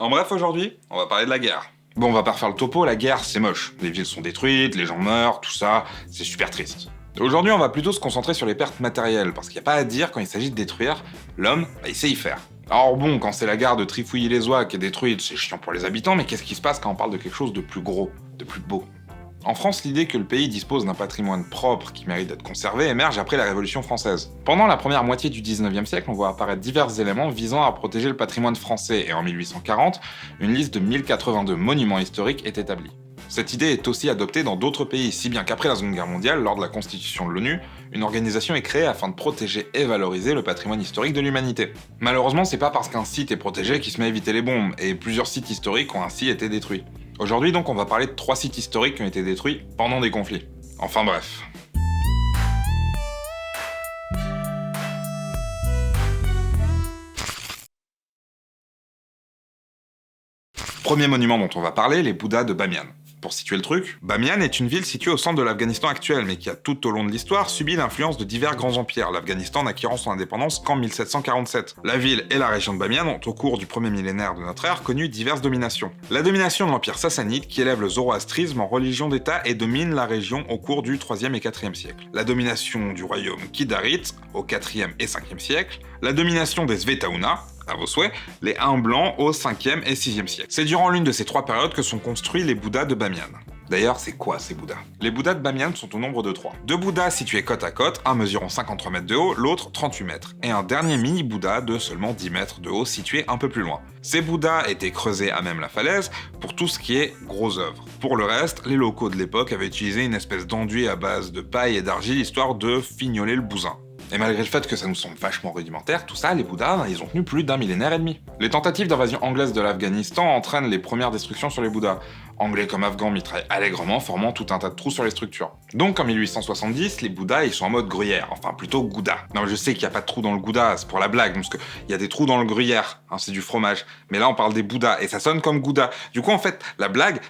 En bref, aujourd'hui, on va parler de la guerre. Bon, on va pas refaire le topo, la guerre, c'est moche. Les villes sont détruites, les gens meurent, tout ça, c'est super triste. Aujourd'hui, on va plutôt se concentrer sur les pertes matérielles, parce qu'il n'y a pas à dire quand il s'agit de détruire, l'homme, il sait y faire. Alors bon, quand c'est la gare de Trifouilly-les-Oies qui est détruite, c'est chiant pour les habitants, mais qu'est-ce qui se passe quand on parle de quelque chose de plus gros, de plus beau? En France, l'idée que le pays dispose d'un patrimoine propre qui mérite d'être conservé émerge après la Révolution française. Pendant la première moitié du 19e siècle, on voit apparaître divers éléments visant à protéger le patrimoine français, et en 1840, une liste de 1082 monuments historiques est établie. Cette idée est aussi adoptée dans d'autres pays, si bien qu'après la Seconde Guerre mondiale, lors de la constitution de l'ONU, une organisation est créée afin de protéger et valoriser le patrimoine historique de l'humanité. Malheureusement, c'est pas parce qu'un site est protégé qu'il se met à éviter les bombes, et plusieurs sites historiques ont ainsi été détruits. Aujourd'hui donc, on va parler de 3 sites historiques qui ont été détruits pendant des conflits. Enfin bref. Premier monument dont on va parler, les Bouddhas de Bamiyan. Pour situer le truc, Bamiyan est une ville située au centre de l'Afghanistan actuel, mais qui a tout au long de l'histoire subi l'influence de divers grands empires, l'Afghanistan n'acquérant son indépendance qu'en 1747. La ville et la région de Bamiyan ont, au cours du premier millénaire de notre ère, connu diverses dominations. La domination de l'empire sassanide, qui élève le zoroastrisme en religion d'État et domine la région au cours du 3e et 4e siècle. La domination du royaume Kidarite, au 4e et 5e siècle. La domination des Svetauna, à vos souhaits, les Huns blancs au 5e et 6e siècle. C'est durant l'une de ces 3 périodes que sont construits les Bouddhas de Bamiyan. D'ailleurs, c'est quoi ces Bouddhas? Les Bouddhas de Bamiyan sont au nombre de 3. 2 Bouddhas situés côte à côte, un mesurant 53 mètres de haut, l'autre 38 mètres, et un dernier mini-Bouddha de seulement 10 mètres de haut situé un peu plus loin. Ces Bouddhas étaient creusés à même la falaise pour tout ce qui est gros œuvres. Pour le reste, les locaux de l'époque avaient utilisé une espèce d'enduit à base de paille et d'argile histoire de fignoler le bousin. Et malgré le fait que ça nous semble vachement rudimentaire, tout ça, les Bouddhas, ils ont tenu plus d'un millénaire et demi. Les tentatives d'invasion anglaise de l'Afghanistan entraînent les premières destructions sur les Bouddhas. Anglais comme Afghans mitraillent allègrement, formant tout un tas de trous sur les structures. Donc en 1870, les Bouddhas, ils sont en mode gruyère, enfin plutôt gouda. Non, je sais qu'il n'y a pas de trous dans le gouda, c'est pour la blague, parce qu'il y a des trous dans le gruyère, hein, c'est du fromage. Mais là, on parle des Bouddhas, et ça sonne comme gouda. Du coup, en fait, la blague,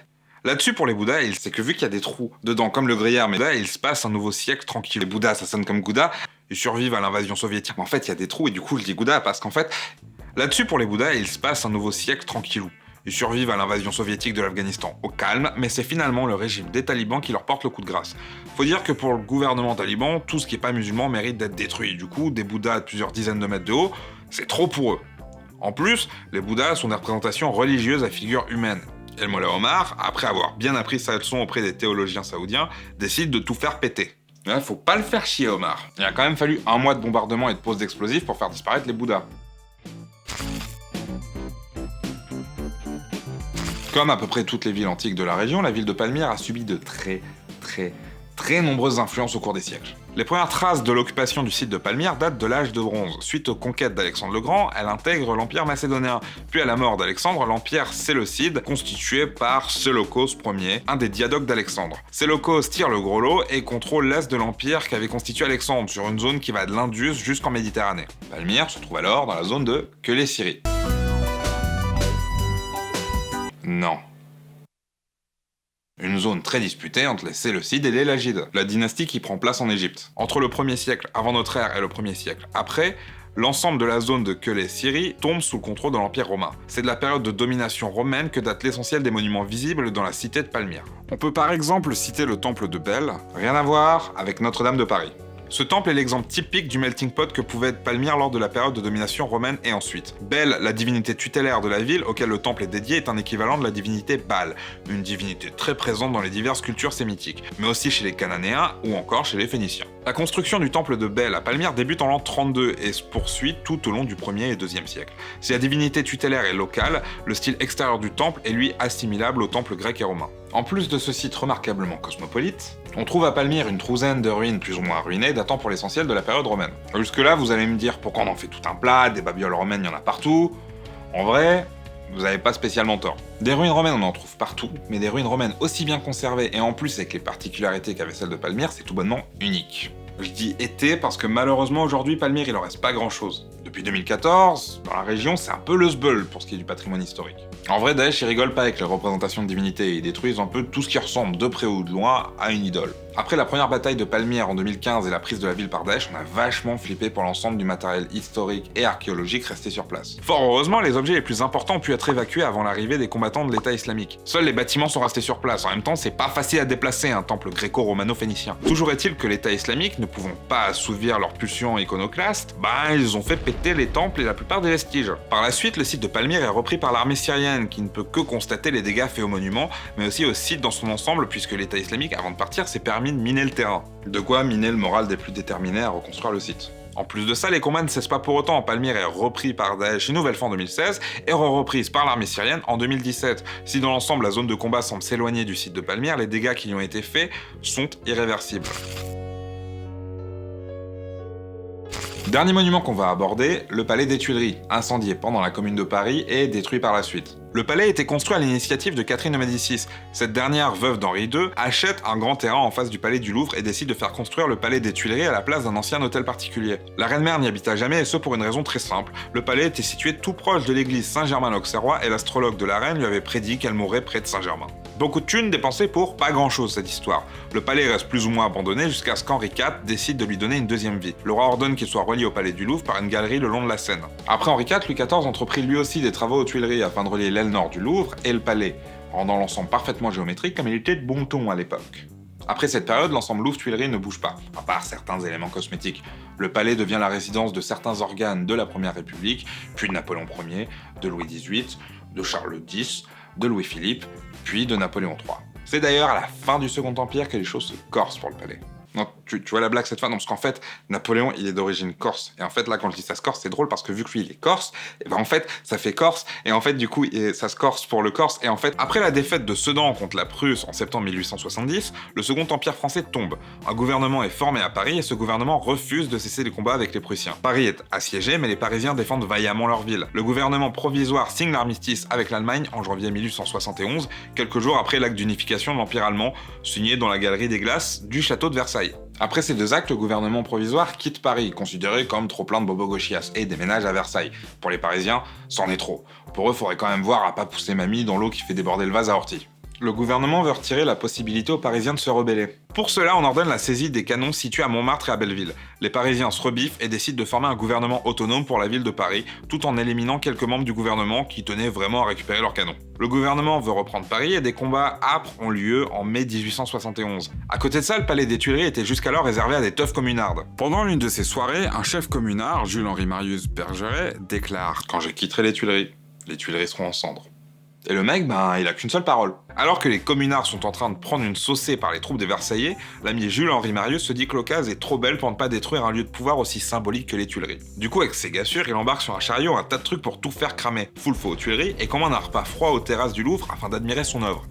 là-dessus, pour les Bouddhas, c'est que vu qu'il y a des trous dedans, comme le gruyère, mais là, il se passe un nouveau siècle tranquille. Les Bouddhas, ça sonne comme Gouda, ils survivent à l'invasion soviétique. Mais en fait, il y a des trous, et du coup, je dis Gouda, parce qu'en fait, là-dessus, pour les Bouddhas, il se passe un nouveau siècle tranquillou. Ils survivent à l'invasion soviétique de l'Afghanistan au calme, mais c'est finalement le régime des talibans qui leur porte le coup de grâce. Faut dire que pour le gouvernement taliban, tout ce qui est pas musulman mérite d'être détruit. Du coup, des Bouddhas de plusieurs dizaines de mètres de haut, c'est trop pour eux. En plus, les Bouddhas sont des représentations religieuses à figure humaine. Et le Mollah Omar, après avoir bien appris sa leçon auprès des théologiens saoudiens, décide de tout faire péter. Mais faut pas le faire chier, Omar. Il a quand même fallu 1 mois de bombardement et de pose d'explosifs pour faire disparaître les Bouddhas. Comme à peu près toutes les villes antiques de la région, la ville de Palmyre a subi de très nombreuses influences au cours des siècles. Les premières traces de l'occupation du site de Palmyre datent de l'âge de bronze. Suite aux conquêtes d'Alexandre le Grand, elle intègre l'Empire macédonien. Puis à la mort d'Alexandre, l'Empire séleucide, constitué par Séleucos Ier, un des diadoques d'Alexandre. Séleucos tire le gros lot et contrôle l'est de l'Empire qu'avait constitué Alexandre, sur une zone qui va de l'Indus jusqu'en Méditerranée. Palmyre se trouve alors dans la zone de Queulé-Syrie. Non. Une zone très disputée entre les Séleucides et les Lagides, la dynastie qui prend place en Égypte. Entre le 1er siècle avant notre ère et le 1er siècle après, l'ensemble de la zone de Queulé-Syrie tombe sous le contrôle de l'Empire romain. C'est de la période de domination romaine que date l'essentiel des monuments visibles dans la cité de Palmyre. On peut par exemple citer le temple de Bel, rien à voir avec Notre-Dame de Paris. Ce temple est l'exemple typique du melting pot que pouvait être Palmyre lors de la période de domination romaine et ensuite. Bel, la divinité tutélaire de la ville auquel le temple est dédié, est un équivalent de la divinité Baal, une divinité très présente dans les diverses cultures sémitiques, mais aussi chez les Cananéens ou encore chez les Phéniciens. La construction du temple de Bel à Palmyre débute en l'an 32 et se poursuit tout au long du 1er et 2e siècle. Si la divinité tutélaire est locale, le style extérieur du temple est lui assimilable au temple grec et romain. En plus de ce site remarquablement cosmopolite, on trouve à Palmyre une trouzaine de ruines plus ou moins ruinées datant pour l'essentiel de la période romaine. Jusque-là, vous allez me dire pourquoi on en fait tout un plat, des babioles romaines, il y en a partout. En vrai, vous avez pas spécialement tort. Des ruines romaines, on en trouve partout, mais des ruines romaines aussi bien conservées et en plus avec les particularités qu'avait celle de Palmyre, c'est tout bonnement unique. Je dis été parce que malheureusement aujourd'hui Palmyre il en reste pas grand chose. Depuis 2014, dans la région c'est un peu le sbeul pour ce qui est du patrimoine historique. En vrai Daesh il rigole pas avec les représentations de divinités, ils détruisent un peu tout ce qui ressemble de près ou de loin à une idole. Après la première bataille de Palmyre en 2015 et la prise de la ville par Daesh, on a vachement flippé pour l'ensemble du matériel historique et archéologique resté sur place. Fort heureusement, les objets les plus importants ont pu être évacués avant l'arrivée des combattants de l'État islamique. Seuls les bâtiments sont restés sur place. En même temps, c'est pas facile à déplacer un temple gréco-romano-phénicien. Toujours est-il que l'État islamique, ne pouvant pas assouvir leurs pulsions iconoclastes, ils ont fait péter les temples et la plupart des vestiges. Par la suite, le site de Palmyre est repris par l'armée syrienne, qui ne peut que constater les dégâts faits au monument, mais aussi au site dans son ensemble, puisque l'État islamique, avant de partir, s'est permis de miner le terrain. De quoi miner le moral des plus déterminés à reconstruire le site. En plus de ça, les combats ne cessent pas pour autant. Palmyre est repris par Daesh une nouvelle fois en 2016 et reprise par l'armée syrienne en 2017. Si dans l'ensemble la zone de combat semble s'éloigner du site de Palmyre, les dégâts qui y ont été faits sont irréversibles. Dernier monument qu'on va aborder, le palais des Tuileries, incendié pendant la Commune de Paris et détruit par la suite. Le palais a été construit à l'initiative de Catherine de Médicis. Cette dernière, veuve d'Henri II, achète un grand terrain en face du palais du Louvre et décide de faire construire le palais des Tuileries à la place d'un ancien hôtel particulier. La reine-mère n'y habita jamais et ce pour une raison très simple. Le palais était situé tout proche de l'église Saint-Germain-l'Auxerrois et l'astrologue de la reine lui avait prédit qu'elle mourrait près de Saint-Germain. Beaucoup de thunes dépensées pour pas grand-chose cette histoire. Le palais reste plus ou moins abandonné jusqu'à ce qu'Henri IV décide de lui donner une deuxième vie. Le roi ordonne qu'il soit relié au palais du Louvre par une galerie le long de la Seine. Après Henri IV, Louis XIV entreprit lui aussi des travaux aux Tuileries afin de relier l'aile nord du Louvre et le palais, rendant l'ensemble parfaitement géométrique comme il était de bon ton à l'époque. Après cette période, l'ensemble Louvre-Tuileries ne bouge pas, à part certains éléments cosmétiques. Le palais devient la résidence de certains organes de la Première République, puis de Napoléon Ier, de Louis XVIII, de Charles X, de Louis-Philippe, puis de Napoléon III. C'est d'ailleurs à la fin du Second Empire que les choses se corsent pour le palais. Non, tu vois la blague cette fois? Non, parce qu'en fait, Napoléon, il est d'origine corse. Et en fait, là, quand je dis ça se corse, c'est drôle parce que vu que lui, il est corse, et en fait, ça fait corse. Et en fait, du coup, ça se corse pour le corse. Et en fait, après la défaite de Sedan contre la Prusse en septembre 1870, le Second Empire français tombe. Un gouvernement est formé à Paris et ce gouvernement refuse de cesser les combats avec les Prussiens. Paris est assiégé, mais les Parisiens défendent vaillamment leur ville. Le gouvernement provisoire signe l'armistice avec l'Allemagne en janvier 1871, quelques jours après l'acte d'unification de l'Empire allemand, signé dans la galerie des glaces du château de Versailles. Après ces deux actes, le gouvernement provisoire quitte Paris, considéré comme trop plein de bobo gauchias, et déménage à Versailles. Pour les Parisiens, c'en est trop. Pour eux, faudrait quand même voir à pas pousser mamie dans l'eau qui fait déborder le vase à ortie. Le gouvernement veut retirer la possibilité aux Parisiens de se rebeller. Pour cela, on ordonne la saisie des canons situés à Montmartre et à Belleville. Les Parisiens se rebiffent et décident de former un gouvernement autonome pour la ville de Paris, tout en éliminant quelques membres du gouvernement qui tenaient vraiment à récupérer leurs canons. Le gouvernement veut reprendre Paris et des combats âpres ont lieu en mai 1871. À côté de ça, le palais des Tuileries était jusqu'alors réservé à des teufs communards. Pendant l'une de ces soirées, un chef communard, Jules-Henri Marius Bergeret, déclare « Quand je quitterai les Tuileries seront en cendres ». Et le mec, il a qu'une seule parole. Alors que les communards sont en train de prendre une saucée par les troupes des Versaillais, l'ami Jules-Henri Marius se dit que l'occasion est trop belle pour ne pas détruire un lieu de pouvoir aussi symbolique que les Tuileries. Du coup, avec ses gassures, il embarque sur un chariot un tas de trucs pour tout faire cramer. Full feu aux Tuileries et commande un repas froid aux terrasses du Louvre afin d'admirer son œuvre.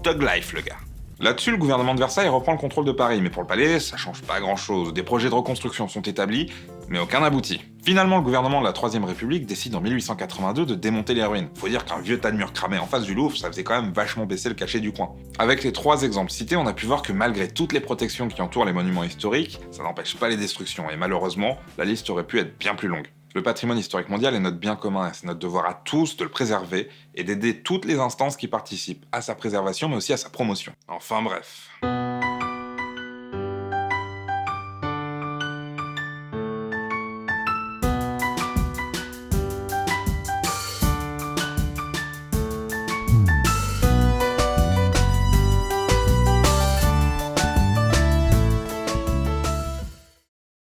Thug life, le gars. Là-dessus, le gouvernement de Versailles reprend le contrôle de Paris, mais pour le palais, ça change pas grand-chose. Des projets de reconstruction sont établis, mais aucun n'aboutit. Finalement, le gouvernement de la Troisième République décide en 1882 de démonter les ruines. Faut dire qu'un vieux tas de murs cramés en face du Louvre, ça faisait quand même vachement baisser le cachet du coin. Avec les trois exemples cités, on a pu voir que malgré toutes les protections qui entourent les monuments historiques, ça n'empêche pas les destructions, et malheureusement, la liste aurait pu être bien plus longue. Le patrimoine historique mondial est notre bien commun et c'est notre devoir à tous de le préserver et d'aider toutes les instances qui participent à sa préservation mais aussi à sa promotion. Enfin bref.